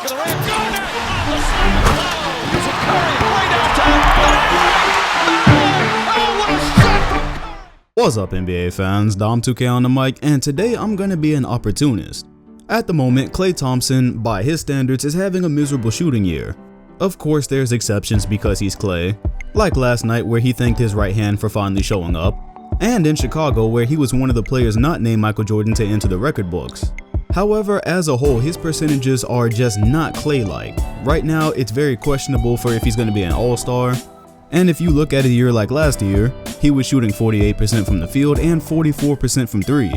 for the rim. Got it! Oh, the slam! Oh, using Curry way downtown. Oh, what a shot from Curry! What's up, NBA fans? Dom2K on the mic, and today I'm gonna be an opportunist. At the moment, Klay Thompson, by his standards, is having a miserable shooting year. Of course, there's exceptions because he's Klay, like last night where he thanked his right hand for finally showing up, and in Chicago where he was one of the players not named Michael Jordan to enter the record books. However, as a whole, his percentages are just not Klay-like. Right now, it's very questionable for if he's going to be an all-star. And if you look at a year like last year, he was shooting 48% from the field and 44% from 3.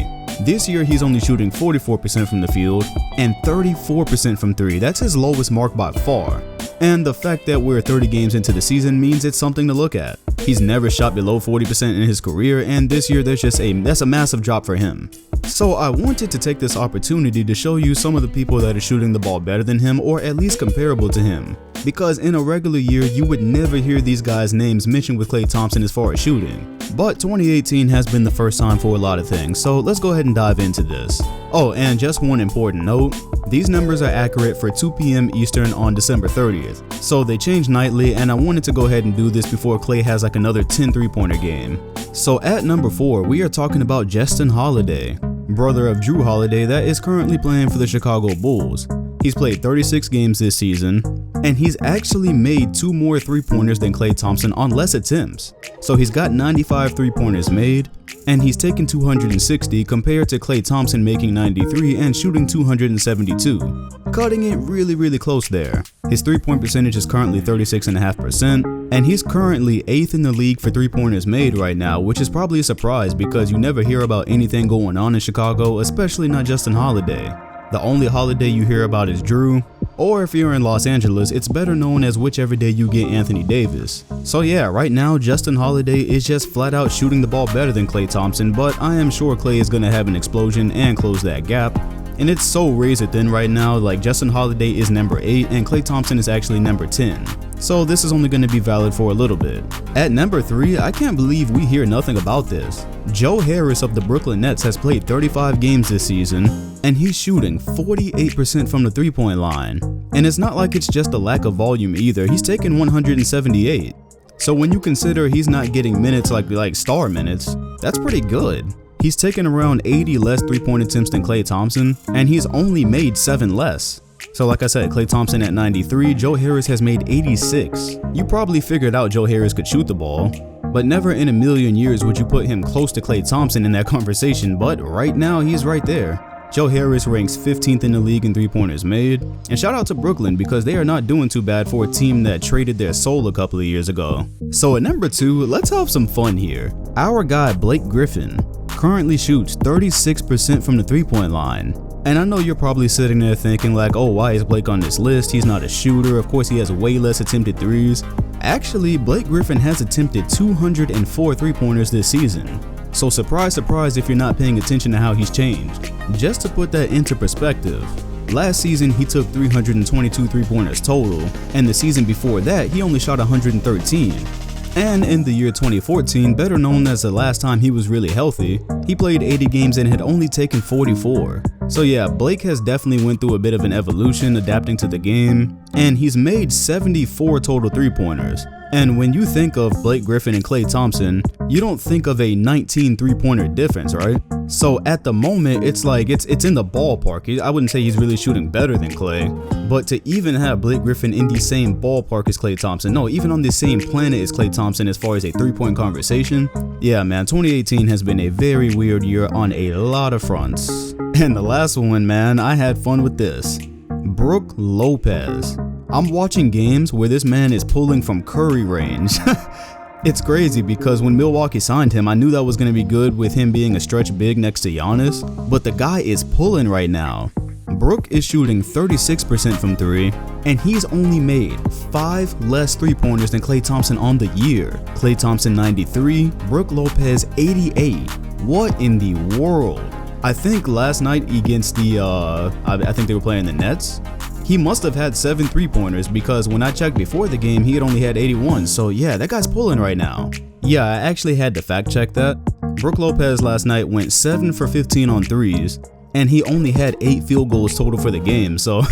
This year, he's only shooting 44% from the field and 34% from 3. That's his lowest mark by far. And the fact that we're 30 games into the season means it's something to look at. He's never shot below 40% in his career, and this year that's a massive drop for him. So I wanted to take this opportunity to show you some of the people that are shooting the ball better than him, or at least comparable to him. Because in a regular year, you would never hear these guys' names mentioned with Klay Thompson as far as shooting. But 2018 has been the first time for a lot of things, so let's go ahead and dive into this. Oh, and just one important note, these numbers are accurate for 2 p.m. Eastern on December 30th, so they change nightly, and I wanted to go ahead and do this before Klay has like another 10 3-pointer game. So at number 4, we are talking about Justin Holiday, brother of Drew Holiday that is currently playing for the Chicago Bulls. He's played 36 games this season, and he's actually made 2 more 3-pointers than Klay Thompson on less attempts. So he's got 95 3-pointers made, and he's taken 260 compared to Klay Thompson making 93 and shooting 272. Cutting it really close there. His 3-point percentage is currently 36.5%, and he's currently 8th in the league for 3-pointers made right now, which is probably a surprise because you never hear about anything going on in Chicago, especially not Justin Holiday. The only Holiday you hear about is Drew, or if you're in Los Angeles, it's better known as whichever day you get Anthony Davis. So yeah, right now Justin Holiday is just flat out shooting the ball better than Klay Thompson, but I am sure Klay is gonna have an explosion and close that gap. And it's so razor thin right now, like Justin Holiday is number 8 and Klay Thompson is actually number 10. So this is only going to be valid for a little bit. At number 3, I can't believe we hear nothing about this. Joe Harris of the Brooklyn Nets has played 35 games this season, and he's shooting 48% from the 3-point line. And it's not like it's just a lack of volume either, he's taken 178. So when you consider he's not getting minutes like star minutes, that's pretty good. He's taken around 80 less 3-point attempts than Klay Thompson, and he's only made 7 less. So like I said, Klay Thompson at 93, Joe Harris has made 86. You probably figured out Joe Harris could shoot the ball, but never in a million years would you put him close to Klay Thompson in that conversation, but right now he's right there. Joe Harris ranks 15th in the league in 3-pointers made, and shout out to Brooklyn because they are not doing too bad for a team that traded their soul a couple of years ago. So at number 2, let's have some fun here. Our guy Blake Griffin currently shoots 36% from the 3-point line. And I know you're probably sitting there thinking like, oh, why is Blake on this list? He's not a shooter. Of course, he has way less attempted threes. Actually, Blake Griffin has attempted 204 3-pointers this season. So surprise, surprise if you're not paying attention to how he's changed. Just to put that into perspective, last season he took 322 3-pointers total, and the season before that he only shot 113. And in the year 2014, better known as the last time he was really healthy, he played 80 games and had only taken 44. So yeah, Blake has definitely went through a bit of an evolution adapting to the game, and he's made 74 total 3-pointers. And when you think of Blake Griffin and Klay Thompson, you don't think of a 19 3-pointer difference, right? So at the moment, it's like it's in the ballpark. I wouldn't say he's really shooting better than Klay, but to even have Blake Griffin in the same ballpark as Klay Thompson, no, even on the same planet as Klay Thompson as far as a 3-point conversation, yeah man, 2018 has been a very weird year on a lot of fronts. And the last one, man, I had fun with this. Brook Lopez. I'm watching games where this man is pulling from Curry range. It's crazy because when Milwaukee signed him, I knew that was going to be good with him being a stretch big next to Giannis, but the guy is pulling right now. Brook is shooting 36% from 3, and he's only made 5 less 3-pointers than Klay Thompson on the year. Klay Thompson 93, Brook Lopez 88. What in the world? I think last night against the, I think they were playing the Nets, he must have had 7 3-pointers because when I checked before the game, he had only had 81. So yeah, that guy's pulling right now. Yeah, I actually had to fact check that. Brook Lopez last night went 7 for 15 on threes, and he only had 8 field goals total for the game. So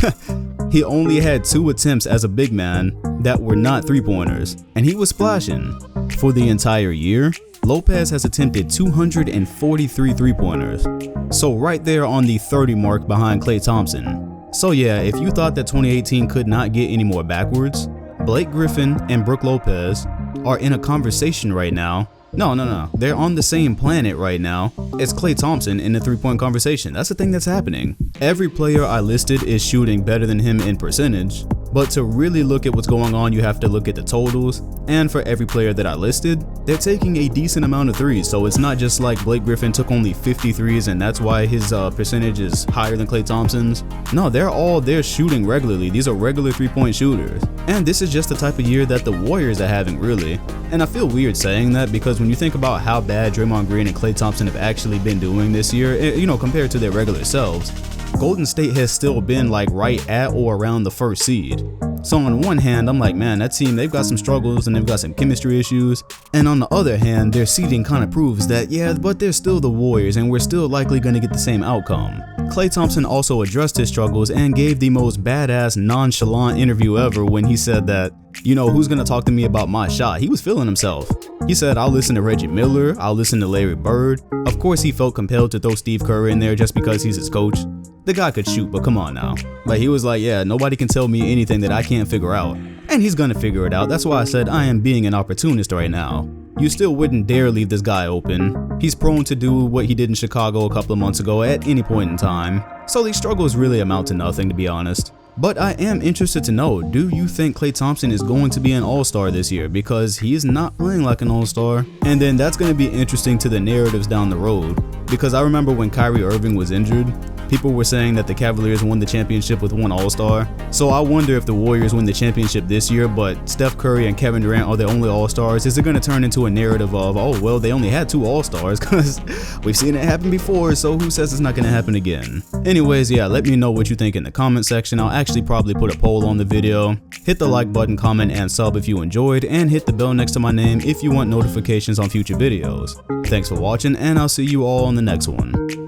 He only had 2 attempts as a big man that were not 3-pointers, and he was splashing. For the entire year, Lopez has attempted 243 3-pointers. So right there on the 30 mark behind Klay Thompson. So yeah, if you thought that 2018 could not get any more backwards, Blake Griffin and Brook Lopez are in a conversation right now. No, they're on the same planet right now as Klay Thompson in the 3-point conversation. That's the thing that's happening. Every player I listed is shooting better than him in percentage, but to really look at what's going on, you have to look at the totals. And for every player that I listed, they're taking a decent amount of threes. So it's not just like Blake Griffin took only 53s and that's why his percentage is higher than Klay Thompson's. No, they're shooting regularly. These are regular 3-point shooters. And this is just the type of year that the Warriors are having, really. And I feel weird saying that because when you think about how bad Draymond Green and Klay Thompson have actually been doing this year, you know, compared to their regular selves, Golden State has still been like right at or around the first seed. So on one hand, I'm like, man, that team, they've got some struggles and they've got some chemistry issues. And on the other hand, their seeding kind of proves that, yeah, but they're still the Warriors and we're still likely going to get the same outcome. Klay Thompson also addressed his struggles and gave the most badass nonchalant interview ever when he said that, you know, who's going to talk to me about my shot? He was feeling himself. He said, I'll listen to Reggie Miller, I'll listen to Larry Bird. Of course, he felt compelled to throw Steve Kerr in there just because he's his coach. The guy could shoot, but come on now. But he was like, yeah, nobody can tell me anything that I can't figure out. And he's gonna figure it out. That's why I said I am being an opportunist right now. You still wouldn't dare leave this guy open. He's prone to do what he did in Chicago a couple of months ago at any point in time. So these struggles really amount to nothing, to be honest. But I am interested to know, do you think Klay Thompson is going to be an all-star this year? Because he is not playing like an all-star. And then that's going to be interesting to the narratives down the road. Because I remember when Kyrie Irving was injured, people were saying that the Cavaliers won the championship with 1 all-star. So I wonder if the Warriors win the championship this year, but Steph Curry and Kevin Durant are the only all-stars. Is it going to turn into a narrative of, oh, well, they only had 2 all-stars? Because we've seen it happen before, so who says it's not going to happen again? Anyways, yeah, let me know what you think in the comment section. I'll actually probably put a poll on the video. Hit the like button, comment, and sub if you enjoyed, and hit the bell next to my name if you want notifications on future videos. Thanks for watching, and I'll see you all on the next one.